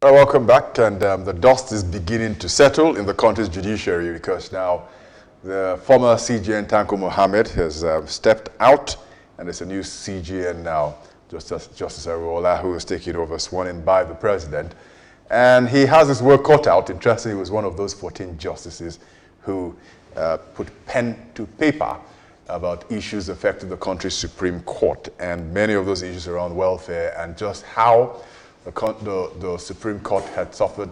Welcome back, and the dust is beginning to settle in the country's judiciary because now the former CJN Tanko Mohammed has stepped out, and there's a new CJN now, Justice Aruola, who is taking over, sworn in by the president. And he has his work cut out. Interestingly, he was one of those 14 justices who put pen to paper about issues affecting the country's Supreme Court, and many of those issues around welfare and just how the Supreme Court had suffered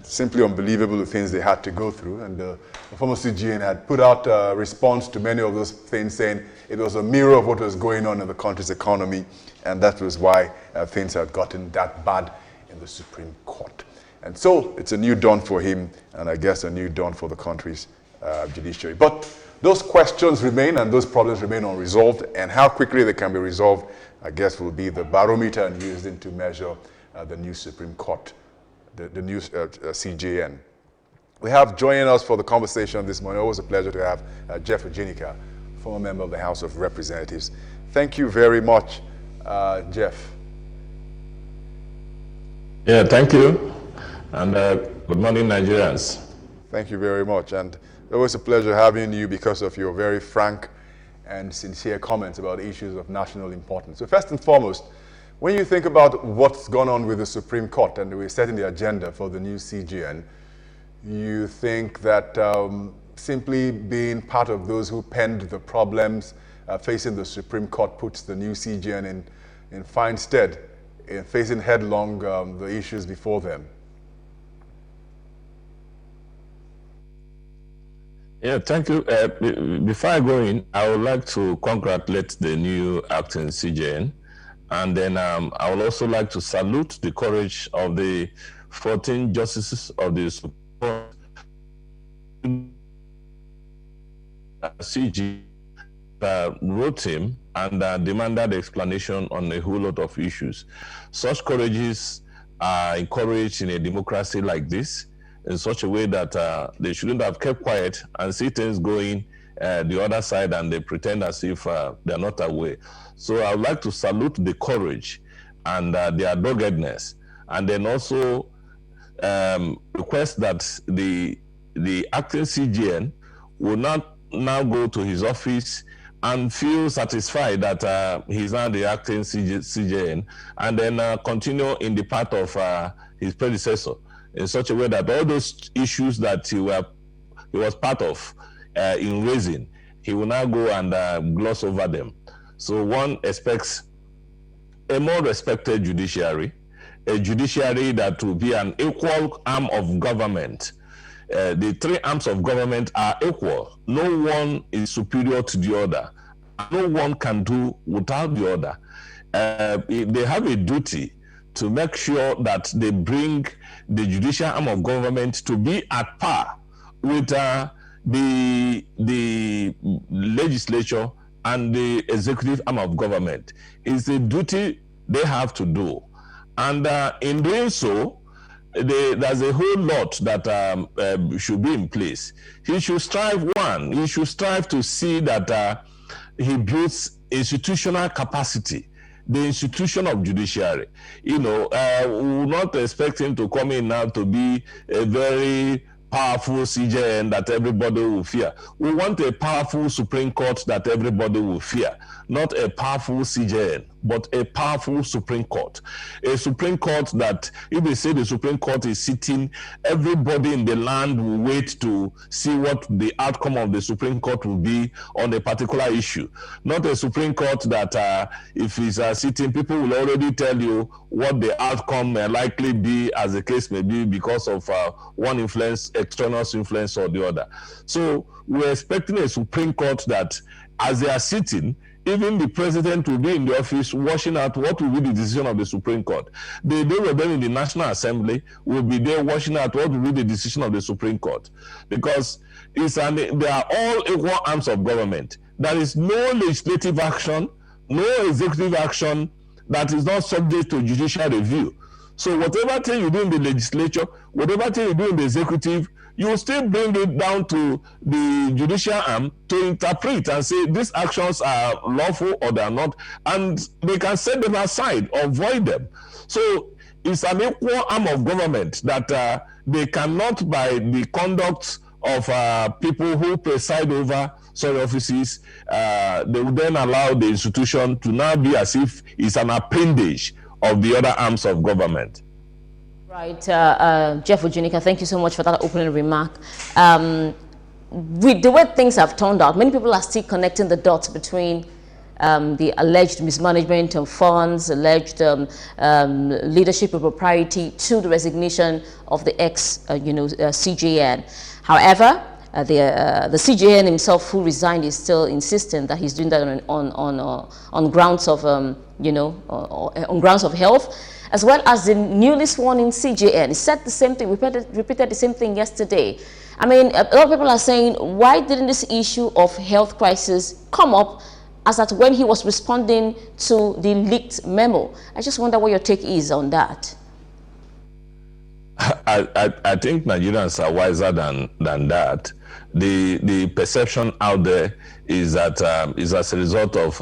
simply unbelievable the things they had to go through. And the former CGN had put out a response to many of those things, saying it was a mirror of what was going on in the country's economy, and that was why things had gotten that bad in the Supreme Court. And so it's a new dawn for him, and I guess a new dawn for the country's judiciary. But those questions remain and those problems remain unresolved, and how quickly they can be resolved, I guess, will be the barometer and used in to measure the new Supreme Court, the new CJN. We have joining us for the conversation this morning, always a pleasure to have Jeff Ojinika, former member of the House of Representatives. Thank you very much, Jeff. Yeah, thank you, and good morning, Nigerians. Thank you very much, and always a pleasure having you because of your very frank and sincere comments about issues of national importance. So first and foremost, when you think about what's gone on with the Supreme Court and we're setting the agenda for the new CJN, you think that simply being part of those who penned the problems facing the Supreme Court puts the new CJN in fine stead in facing headlong the issues before them? Yeah, thank you. Before I go in, I would like to congratulate the new acting CJN, and then I would also like to salute the courage of the 14 justices of the Supreme Court. CJ wrote him and demanded explanation on a whole lot of issues. Such courages are encouraged in a democracy like this, in such a way that they shouldn't have kept quiet and see things going the other side, and they pretend as if they're not aware. So I would like to salute the courage and their doggedness, and then also request that the acting CJN will not now go to his office and feel satisfied that he's now the acting CJN, and then continue in the path of his predecessor, in such a way that all those issues that he was part of in raising, he will now go and gloss over them. So one expects a more respected judiciary, a judiciary that will be an equal arm of government. The three arms of government are equal. No one is superior to the other. No one can do without the other. They have a duty to make sure that they bring the judicial arm of government to be at par with the legislature and the executive arm of government. It's a duty they have to do. And in doing so, there's a whole lot that should be in place. He should strive to see that he builds institutional capacity, the institution of judiciary. You know, we're not expecting to come in now to be a very powerful CJN that everybody will fear. We want a powerful Supreme Court that everybody will fear. Not a powerful CJN, but a powerful Supreme Court. A Supreme Court that, if they say the Supreme Court is sitting, everybody in the land will wait to see what the outcome of the Supreme Court will be on a particular issue. Not a Supreme Court that if it's sitting, people will already tell you what the outcome may likely be, as the case may be, because of one influence, external influence or the other. So we're expecting a Supreme Court that, as they are sitting, even the president will be in the office watching out what will be the decision of the Supreme Court. They were then in the National Assembly, will be there watching out what will be the decision of the Supreme Court. Because they are all equal arms of government. There is no legislative action, no executive action that is not subject to judicial review. So whatever thing you do in the legislature, whatever thing you do in the executive, you will still bring it down to the judicial arm to interpret and say these actions are lawful or they are not, and they can set them aside or void them. So is an equal arm of government that they cannot, by the conduct of people who preside over such offices, they will then allow the institution to now be as if it's an appendage of the other arms of government. Right, Jeff Ojunika, thank you so much for that opening remark. With the way things have turned out, many people are still connecting the dots between the alleged mismanagement of funds, alleged leadership impropriety to the resignation of the CJN. However, the CJN himself, who resigned, is still insistent that he's doing that on grounds of on grounds of health, as well as the newly sworn in CJN. He said the same thing, repeated the same thing yesterday. I mean, a lot of people are saying, why didn't this issue of health crisis come up as at when he was responding to the leaked memo? I just wonder what your take is on that. I think Nigerians are wiser than that. The perception out there is that is as a result of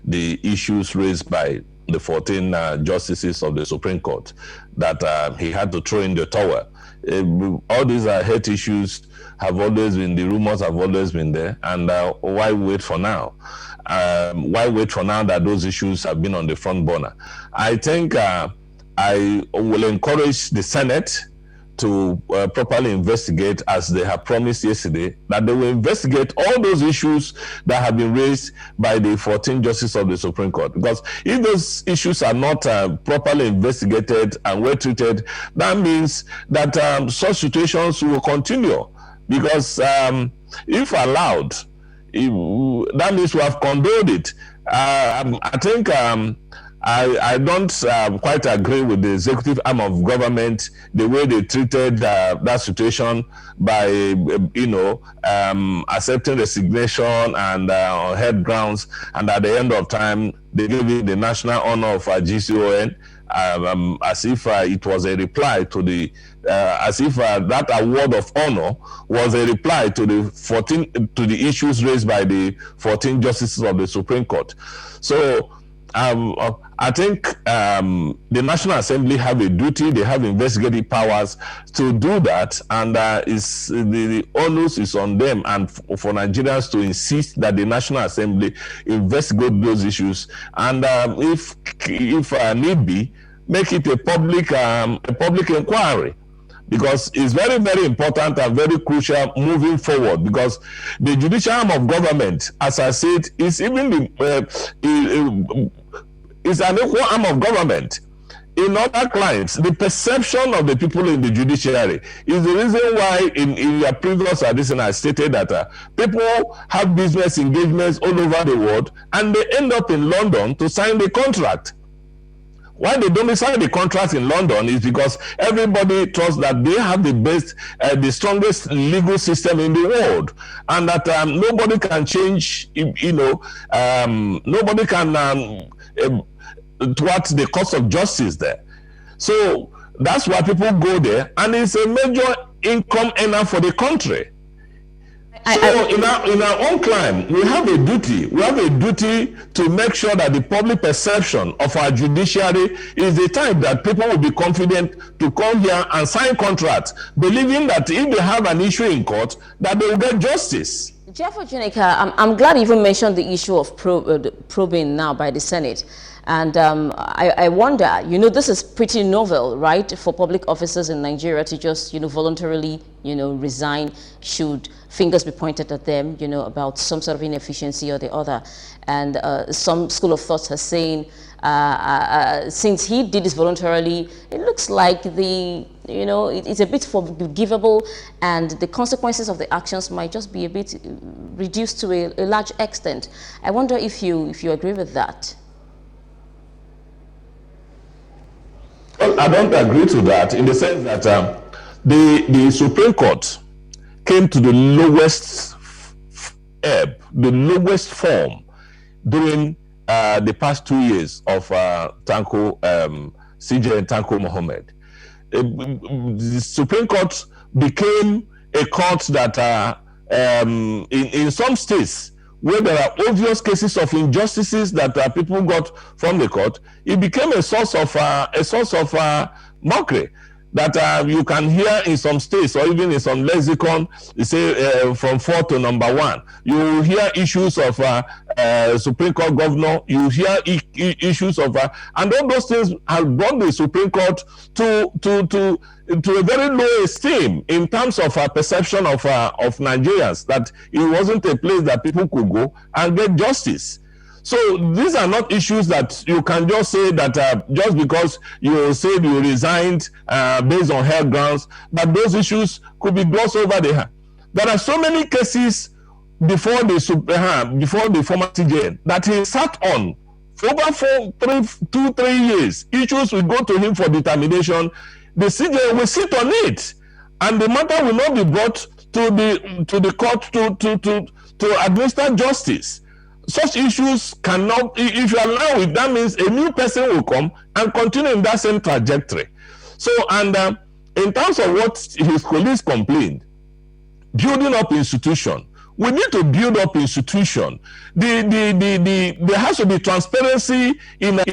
the issues raised by the 14 justices of the Supreme Court that he had to throw in the towel. All these health issues have always been, the rumors have always been there, and why wait for now? Why wait for now that those issues have been on the front burner? I think I will encourage the Senate to properly investigate, as they have promised yesterday, that they will investigate all those issues that have been raised by the 14 justices of the Supreme Court. Because if those issues are not properly investigated and well treated, that means that such situations will continue. Because if allowed, that means we have condoned it. I think I don't quite agree with the executive arm of government, the way they treated that situation by, accepting resignation and on head grounds, and at the end of time, they gave it the national honor of GCON, as if it was a reply to the, as if that award of honor was a reply to the issues raised by the 14 justices of the Supreme Court. So I think the National Assembly have a duty, they have investigative powers to do that, and the onus is on them and for Nigerians to insist that the National Assembly investigate those issues, and if need be, make it a public inquiry. Because it's very, very important and very crucial moving forward. Because the judicial arm of government, as I said, is even is an equal arm of government. In other clients, the perception of the people in the judiciary is the reason why in your previous edition I stated that people have business engagements all over the world and they end up in London to sign the contract. Why they don't sign the contract in London is because everybody trusts that they have the best, the strongest legal system in the world, and that nobody can change, nobody can thwart the course of justice there. So that's why people go there, and it's a major income earner for the country. So in our own climb, we have a duty. We have a duty to make sure that the public perception of our judiciary is the type that people will be confident to come here and sign contracts, believing that if they have an issue in court, that they will get justice. Jeff Ojunika, I'm glad you even mentioned the issue of probing now by the Senate. And I wonder, this is pretty novel, right, for public officers in Nigeria to just, voluntarily, resign should fingers be pointed at them, about some sort of inefficiency or the other. And some school of thought are saying, since he did this voluntarily, it looks like it's a bit forgivable, and the consequences of the actions might just be a bit reduced to a large extent. I wonder if you agree with that. Well, I don't agree to that, in the sense that the Supreme Court came to the lowest ebb, the lowest form during the past 2 years of CJ and Tanko Mohammed. The Supreme Court became a court that in some states where there are obvious cases of injustices that people got from the court, it became a source of mockery that you can hear in some states or even in some lexicon. You say from 4 to number 1. You hear issues of Supreme Court governor. You hear issues of and all those things have brought the Supreme Court to a very low esteem in terms of perception of Nigerians, that it wasn't a place that people could go and get justice. So these are not issues that you can just say that just because you said you resigned based on health grounds, that those issues could be glossed over there. There are so many cases before the former CJN that he sat on for over 3 years. Issues will go to him for determination. The CJN will sit on it, and the matter will not be brought to the court to administer justice. Such issues cannot, if you allow it, that means a new person will come and continue in that same trajectory. So, and in terms of what his colleagues complained, building up institution, we need to build up institution. There has to be transparency in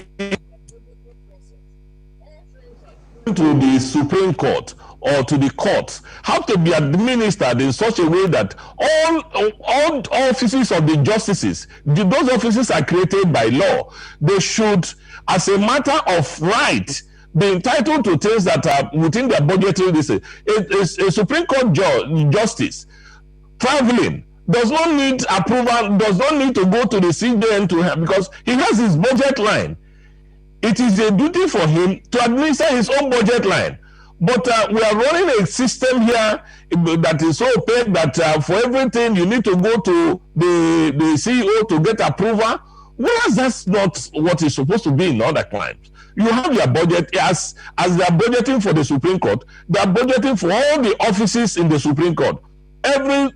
to the Supreme Court or to the courts have to be administered in such a way that all offices of the justices, those offices are created by law. They should, as a matter of right, be entitled to things that are within their budgetary. A Supreme Court justice traveling does not need approval, does not need to go to the CJN to have, because he has his budget line. It is a duty for him to administer his own budget line. But we are running a system here that is so opaque that for everything you need to go to the CEO to get approval. Whereas that's not what is supposed to be in other climes. You have your budget as they are budgeting for the Supreme Court. They are budgeting for all the offices in the Supreme Court. Every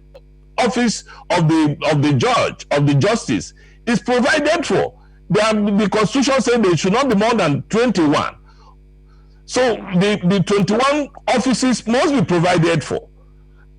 office of the judge, of the justice, is provided for. The Constitution says they should not be more than 21. So the 21 offices must be provided for.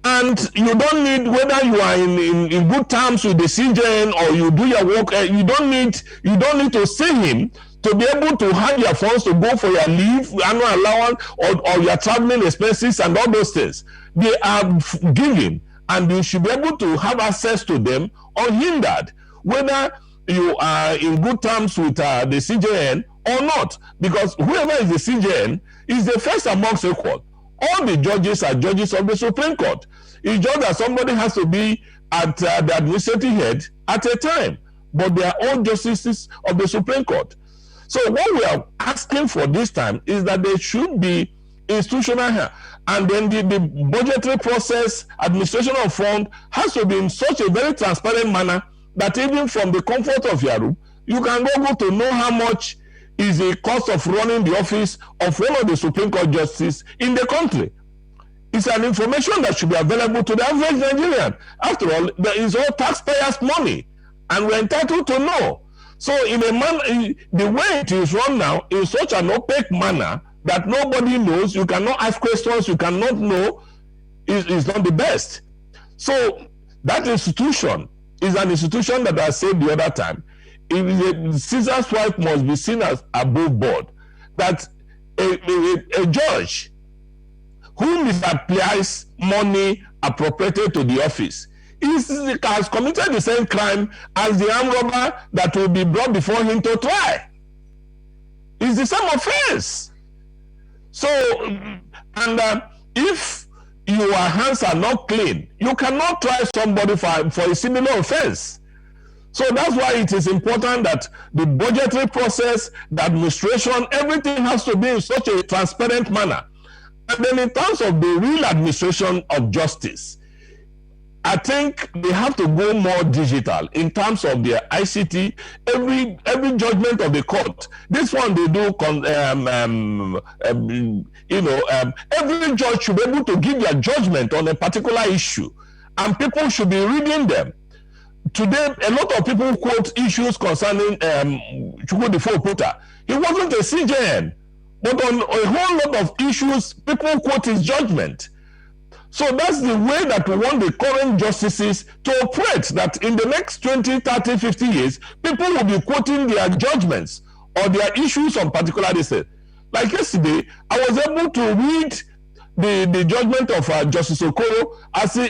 And you don't need, whether you are in good terms with the CJN or you do your work, you don't need to see him to be able to have your funds to go for your leave, annual allowance, or your traveling expenses and all those things. They are given, and you should be able to have access to them unhindered, whether you are in good terms with the CJN or not, because whoever is the CJN is the first amongst equal. All the judges are judges of the Supreme Court. It's just that somebody has to be at the administrative head at a time, but they are all justices of the Supreme Court. So what we are asking for this time is that there should be institutional here, and then the budgetary process, administration of fund has to be in such a very transparent manner that even from the comfort of your room, you can go to know how much is the cost of running the office of one of the Supreme Court justices in the country. It's an information that should be available to the average Nigerian. After all, there is all taxpayers' money, and we're entitled to know. So in a manner, the way it is run now, in such an opaque manner that nobody knows, you cannot ask questions, you cannot know, is not the best. So that institution is an institution that I said the other time, Caesar's wife must be seen as above board. That a judge who misapplies money appropriated to the office has committed the same crime as the armed robber that will be brought before him to try. It's the same offense. So, and if your hands are not clean, you cannot try somebody for a similar offense. So that's why it is important that the budgetary process, the administration, everything has to be in such a transparent manner. And then in terms of the real administration of justice, I think they have to go more digital in terms of their ICT. Every judgment of the court, this one they do, every judge should be able to give their judgment on a particular issue, and people should be reading them. Today, a lot of people quote issues concerning Chukwudifo Puta. He wasn't a CJN, but on a whole lot of issues, people quote his judgment. So that's the way that we want the current justices to operate, that in the next 20, 30, 50 years, people will be quoting their judgments or their issues on particular disease. Like yesterday, I was able to read the judgment of Justice Okoro as a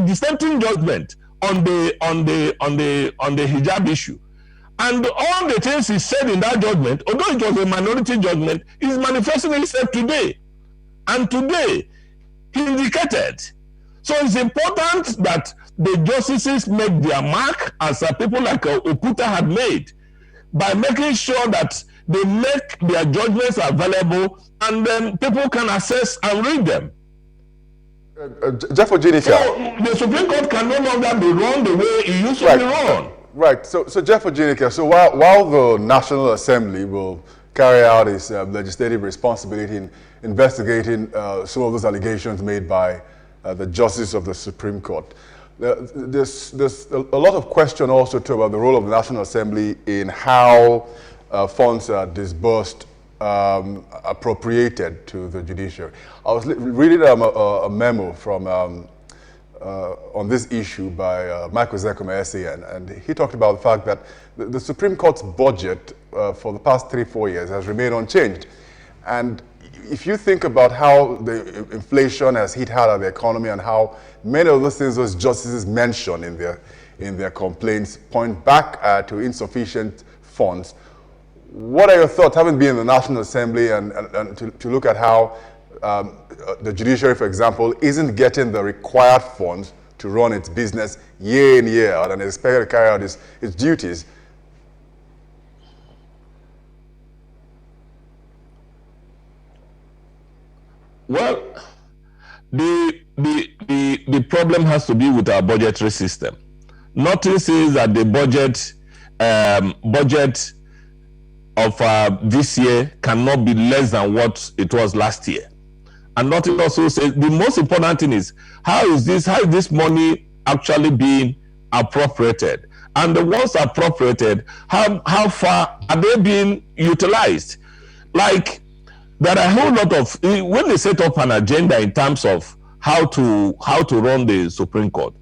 dissenting judgment on the hijab issue. And all the things he said in that judgment, although it was a minority judgment, is manifesting itself today. And today, he indicated. So it's important that the justices make their mark, as people like Okuta had made, by making sure that they make their judgments available and then people can access and read them. Jeff Ojidika. So the Supreme Court can no longer be run the way it used to be run. Right. So Jeff Ojidika, so while the National Assembly will carry out its legislative responsibility in investigating some of those allegations made by the Justice of the Supreme Court, there's a lot of question also too about the role of the National Assembly in how funds are disbursed, appropriated to the judiciary. I was reading a memo from on this issue by Michael Zekome, and he talked about the fact that the Supreme Court's budget for the past 3-4 years has remained unchanged. And if you think about how the inflation has hit hard at the economy and how many of those things those justices mention in their complaints point back to insufficient funds, what are your thoughts, having been in the National Assembly and to look at how the judiciary, for example, isn't getting the required funds to run its business year in, year out, and is expected to carry out its duties? Well, the problem has to be with our budgetary system. Nothing says that the budget of this year cannot be less than what it was last year. And nothing also says, the most important thing is, how is this money actually being appropriated? And the ones appropriated, how far are they being utilized? Like, there are a whole lot of, when they set up an agenda in terms of how to run the Supreme Court,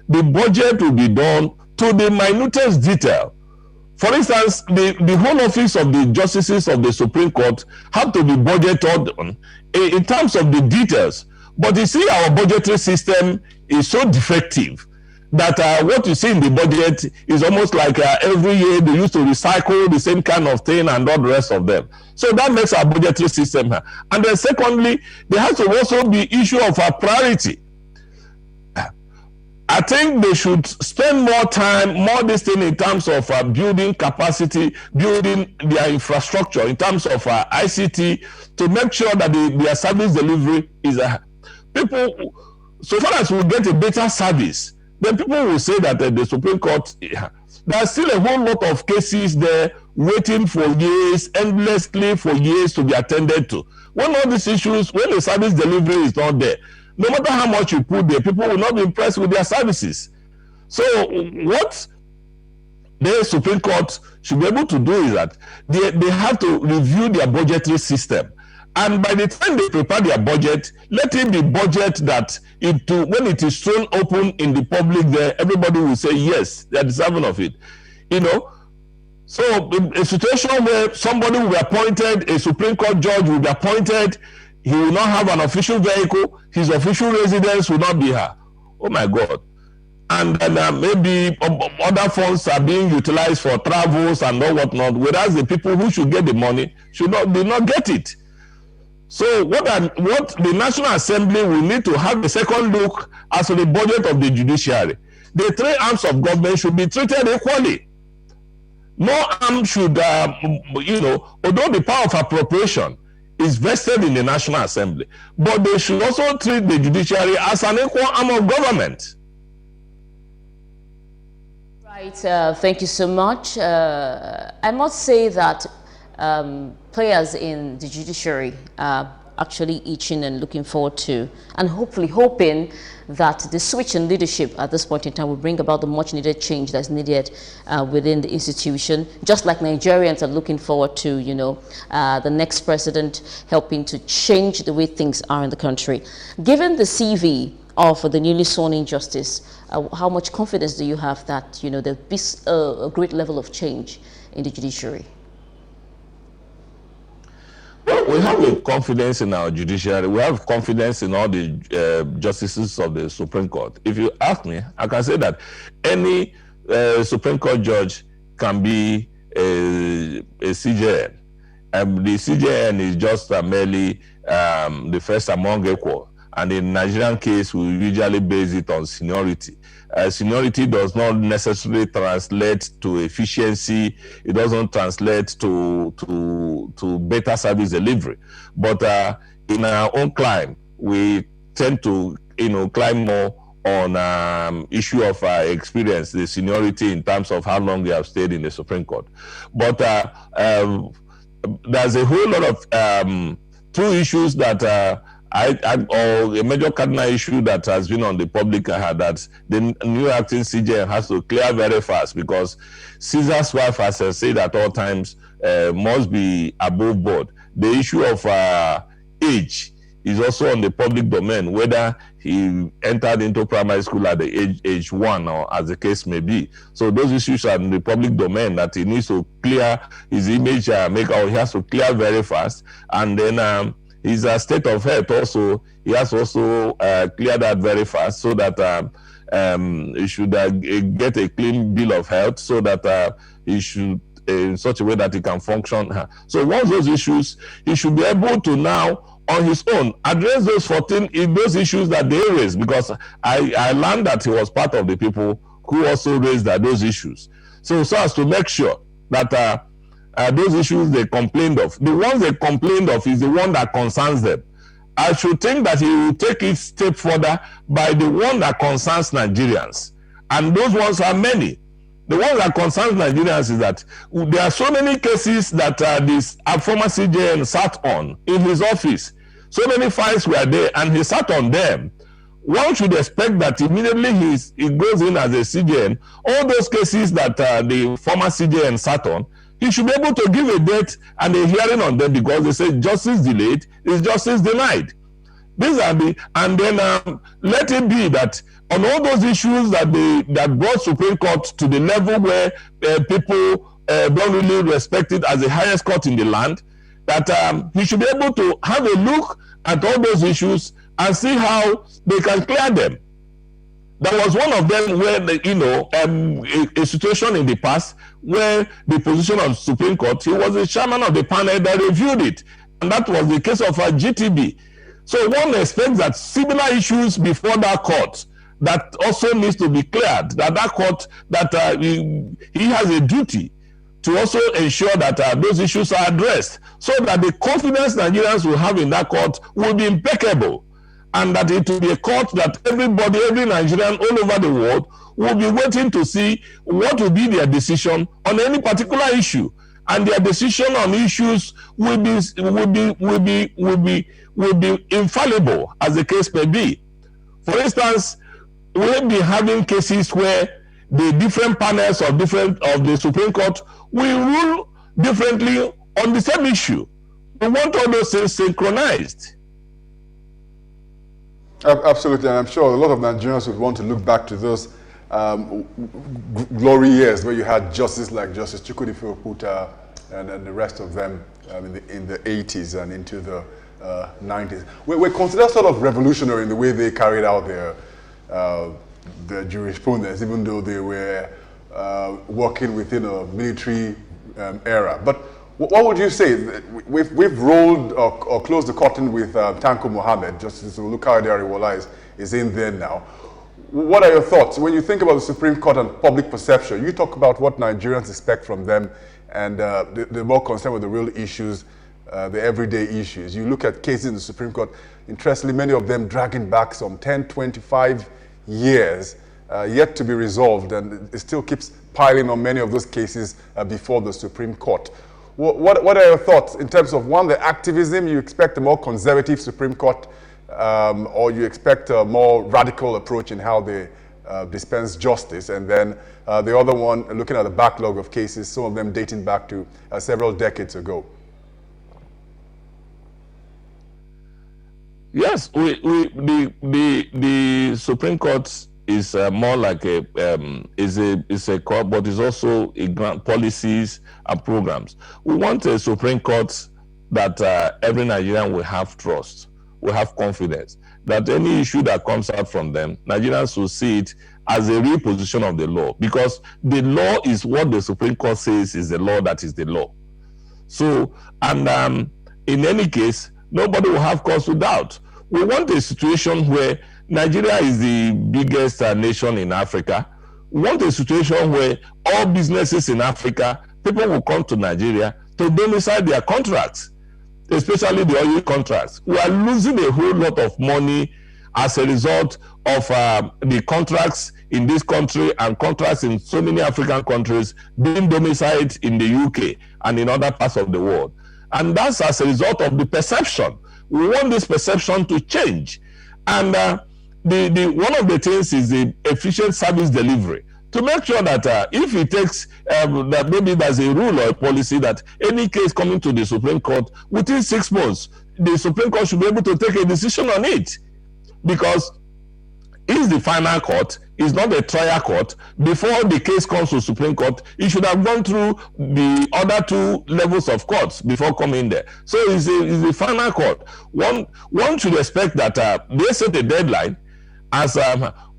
the budget will be done to the minutest detail. For instance, the whole office of the justices of the Supreme Court have to be budgeted on in terms of the details. But you see, our budgetary system is so defective that what you see in the budget is almost like every year they used to recycle the same kind of thing and all the rest of them. So that makes our budgetary system. And then secondly, there has to also be issue of our priority. I think they should spend more time, more this thing in terms of building capacity, building their infrastructure, in terms of ICT, to make sure that their service delivery is people, so far as we get a better service, then people will say that the Supreme Court, there's still a whole lot of cases there waiting for years, endlessly for years to be attended to. When all these issues, when the service delivery is not there, no matter how much you put there, people will not be impressed with their services. So what the Supreme Court should be able to do is that they have to review their budgetary system. And by the time they prepare their budget, let it be budget that when it is thrown open in the public there, everybody will say, yes, they are deserving of it. You know, so a situation where somebody will be appointed, a Supreme Court judge will be appointed, he will not have an official vehicle, his official residence will not be here. Oh my God. And then maybe other funds are being utilized for travels and all whatnot, whereas the people who should get the money did not get it. So what the National Assembly will need to have a second look as to the budget of the judiciary. The three arms of government should be treated equally. No arm should, although the power of appropriation is vested in the National Assembly, but they should also treat the judiciary as an equal arm of government. Right, thank you so much. I must say that players in the judiciary are actually itching and looking forward to, and hopefully hoping that the switch in leadership at this point in time will bring about the much needed change that's needed within the institution, just like Nigerians are looking forward to, the next president helping to change the way things are in the country. Given the CV of the newly sworn-in justice, how much confidence do you have that there'll be a great level of change in the judiciary? Well, we have a confidence in our judiciary. We have confidence in all the justices of the Supreme Court. If you ask me, I can say that any Supreme Court judge can be a CJN. The CJN is just merely the first among equal. And in Nigerian case, we usually base it on seniority. Seniority does not necessarily translate to efficiency. It doesn't translate to better service delivery. But in our own climb, we tend to climb more on issue of experience, the seniority in terms of how long they have stayed in the Supreme Court. But there's a whole lot of two issues that or a major cardinal issue that has been on the public that the new acting CJN has to clear very fast, because Caesar's wife has said at all times must be above board. The issue of age is also on the public domain, whether he entered into primary school at the age 1 or as the case may be. So those issues are in the public domain that he needs to clear his image, he has to clear very fast. And then his state of health also, he has also cleared that very fast, so that he should get a clean bill of health, so that he should in such a way that he can function. So once those issues, he should be able to now on his own address those 14 those issues that they raised, because I learned that he was part of the people who also raised those issues. So as to make sure that those issues they complained of, the ones they complained of is the one that concerns them. I should think that he will take it step further by the one that concerns Nigerians, and those ones are many. The one that concerns Nigerians is that there are so many cases that this former CJN sat on in his office. So many files were there, and he sat on them. One should expect that immediately he goes in as a CJN, all those cases that the former CJN sat on, he should be able to give a date and a hearing on them, because they say justice delayed is justice denied. These are and then let it be that on all those issues that brought Supreme Court to the level where people don't really respect it as the highest court in the land, that he should be able to have a look at all those issues and see how they can clear them. There was one of them where, a situation in the past where the position of Supreme Court, he was the chairman of the panel that reviewed it. And that was the case of GTB. So one expects that similar issues before that court that also needs to be cleared, that court, that he has a duty to also ensure that those issues are addressed, so that the confidence Nigerians will have in that court will be impeccable. And that it will be a court that everybody, every Nigerian all over the world will be waiting to see what will be their decision on any particular issue. And their decision on issues will be infallible, as the case may be. For instance, we'll be having cases where the different panels of the Supreme Court will rule differently on the same issue. We want all those things synchronized. Absolutely, and I'm sure a lot of Nigerians would want to look back to those glory years where you had justice like Justice Chukwudi Puta and the rest of them in the 80s and into the 90s. We're considered sort of revolutionary in the way they carried out their jurisprudence, even though they were working within a military era. But what would you say? We've rolled or closed the curtain with Tanko Mohammed. Justice Olukayode Ariwola is in there now. What are your thoughts? When you think about the Supreme Court and public perception, you talk about what Nigerians expect from them, and they're more concerned with the real issues, the everyday issues. You look at cases in the Supreme Court, interestingly, many of them dragging back some 10, 25 years, yet to be resolved, and it still keeps piling on many of those cases before the Supreme Court. What are your thoughts in terms of, one, the activism? You expect a more conservative Supreme Court, or you expect a more radical approach in how they dispense justice? And then the other one, looking at the backlog of cases, some of them dating back to several decades ago. Yes, the Supreme Court is more like is a court, but is also a grant policies and programs. We want a Supreme Court that every Nigerian will have trust, will have confidence that any issue that comes out from them, Nigerians will see it as a real position of the law, because the law is what the Supreme Court says is the law that is the law. So, and in any case, nobody will have cause to doubt. We want a situation where Nigeria is the biggest nation in Africa. We want a situation where all businesses in Africa, people will come to Nigeria to domicile their contracts, especially the oil contracts. We are losing a whole lot of money as a result of the contracts in this country and contracts in so many African countries being domiciled in the UK and in other parts of the world. And that's as a result of the perception. We want this perception to change. And one of the things is the efficient service delivery. To make sure that if it takes, that maybe there's a rule or a policy that any case coming to the Supreme Court, within 6 months, the Supreme Court should be able to take a decision on it. Because it's the final court, it's not a trial court. Before the case comes to Supreme Court, it should have gone through the other 2 levels of courts before coming there. So it's the final court. One should expect that they set a deadline as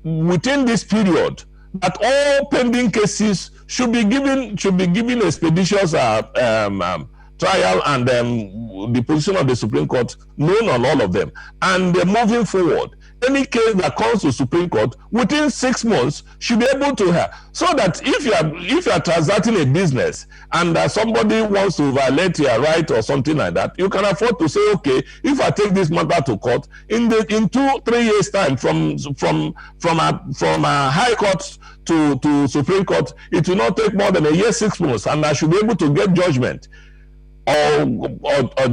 within this period that all pending cases should be given expeditious trial, and the position of the Supreme Court known on all of them. And moving forward, any case that comes to Supreme Court within 6 months should be able to have, so that if you are transacting a business and somebody wants to violate your right or something like that, you can afford to say, okay, if I take this matter to court in 2-3 years time from a high court to Supreme Court, it will not take more than a year, 6 months, and I should be able to get judgment or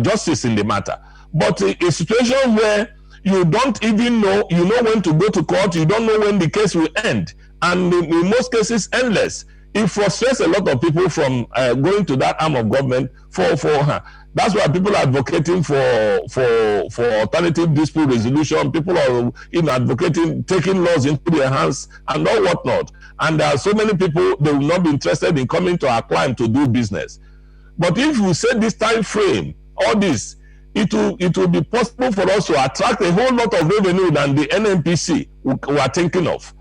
justice in the matter. But a situation where you don't even know, you know when to go to court, you don't know when the case will end, and in most cases endless. It frustrates a lot of people from going to that arm of government for that's why people are advocating for alternative dispute resolution. People are advocating taking laws into their hands and all whatnot. And there are so many people, they will not be interested in coming to our client to do business. But if we set this time frame, all this, it will be possible for us to attract a whole lot of revenue than the NNPC we are thinking of.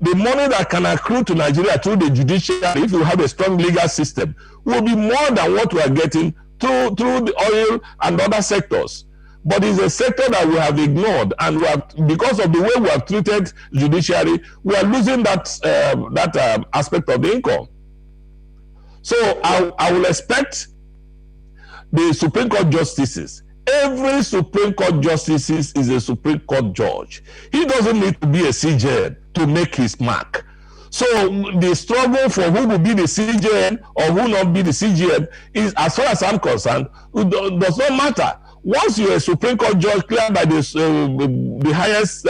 The money that can accrue to Nigeria through the judiciary, if you have a strong legal system, will be more than what we are getting through the oil and other sectors. But it's a sector that we have ignored, and because of the way we have treated judiciary, we are losing that aspect of the income. So I will expect the Supreme Court justices, every Supreme Court justice is a Supreme Court judge. He doesn't need to be a CJN to make his mark. So the struggle for who will be the CJN or who not be the CJN is, as far as I'm concerned, does not matter. Once you're a Supreme Court judge cleared by the highest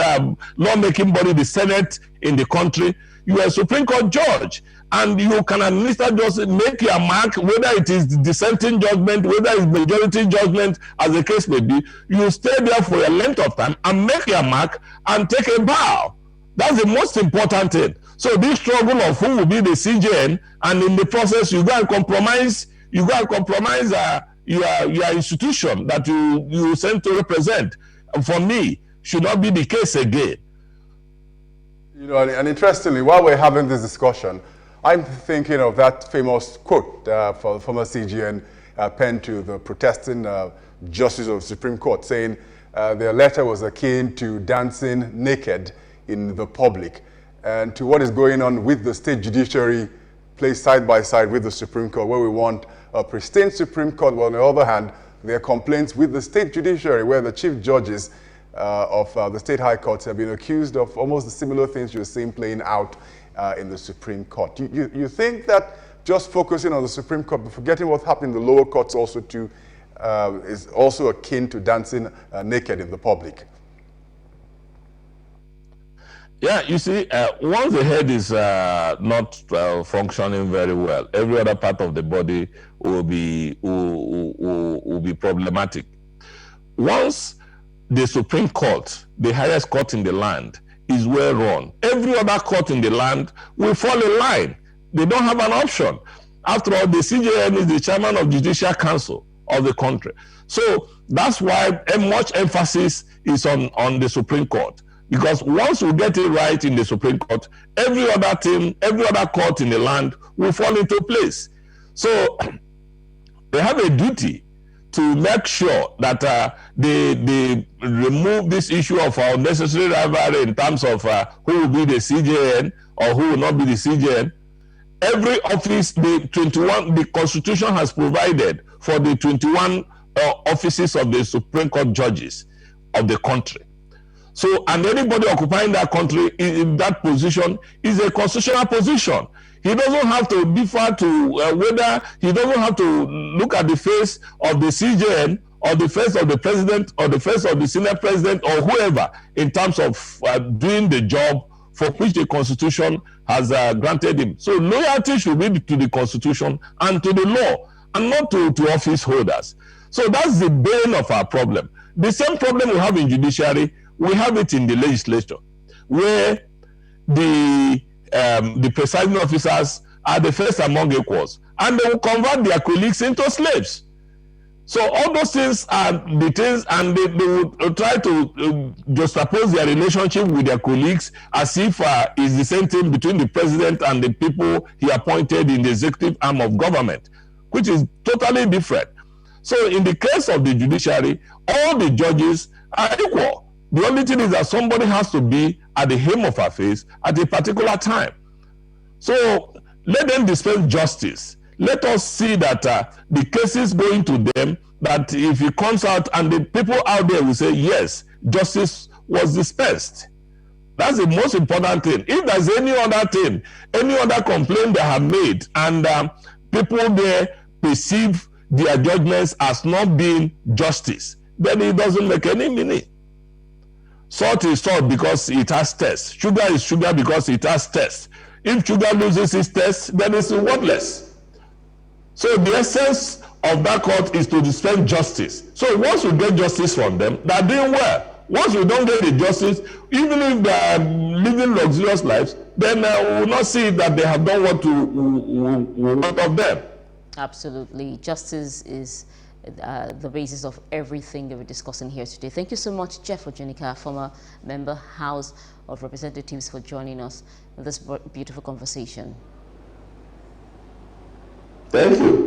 lawmaking body, the Senate in the country, you are a Supreme Court judge, and you can administer justice, make your mark, whether it is dissenting judgment, whether it's majority judgment, as the case may be. You stay there for a length of time and make your mark and take a bow. That's the most important thing. So this struggle of who will be the CJN, and in the process you go and compromise your institution that you sent to represent, for me, should not be the case again. You know, and interestingly, while we're having this discussion, I'm thinking of that famous quote for former CGN penned to the protesting justice of the Supreme Court, saying their letter was akin to dancing naked in the public, and to what is going on with the state judiciary placed side by side with the Supreme Court, where we want a pristine Supreme Court, while on the other hand, there are complaints with the state judiciary, where the chief judges of the state high courts have been accused of almost the similar things you're seeing playing out in the Supreme Court. You think that just focusing on the Supreme Court but forgetting what happened in the lower courts also too is also akin to dancing naked in the public? Yeah, you see, once the head is not functioning very well, every other part of the body will be problematic. Once the Supreme Court, the highest court in the land, is well run, every other court in the land will fall in line. They don't have an option. After all, the CJN is the chairman of Judicial Council of the country. So that's why much emphasis is on the Supreme Court. Because once we get it right in the Supreme Court, every other thing, every other court in the land will fall into place. So they have a duty to make sure that they remove this issue of unnecessary rivalry in terms of who will be the CJN or who will not be the CJN. Every office, the Constitution has provided for the 21 offices of the Supreme Court judges of the country. So, and anybody occupying that country in that position is a constitutional position. He doesn't have to defer to whether, he doesn't have to look at the face of the CJN or the face of the president or the face of the Senate president or whoever in terms of doing the job for which the Constitution has granted him. So loyalty should be to the Constitution and to the law and not to office holders. So that's the bane of our problem. The same problem we have in judiciary, we have it in the legislature, where the presiding officers are the first among equals, and they will convert their colleagues into slaves. So all those things are the things, and they will try to juxtapose their relationship with their colleagues as if it's the same thing between the president and the people he appointed in the executive arm of government, which is totally different. So in the case of the judiciary, all the judges are equal. The only thing is that somebody has to be at the helm of affairs at a particular time. So let them dispense justice. Let us see that the cases going to them, that if it comes out and the people out there will say, yes, justice was dispensed. That's the most important thing. If there's any other thing, any other complaint they have made, and people there perceive their judgments as not being justice, then it doesn't make any meaning. Salt is salt because it has taste. Sugar is sugar because it has taste. If sugar loses its taste, then it's worthless. So the essence of that court is to dispense justice. So once we get justice from them, they're doing well. Once we don't get the justice, even if they're living luxurious lives, then we will not see that they have done what we want of them. Absolutely. Justice is the basis of everything that we're discussing here today. Thank you so much, Jeff Ojenika, former member House of Representatives, for joining us in this beautiful conversation. Thank you.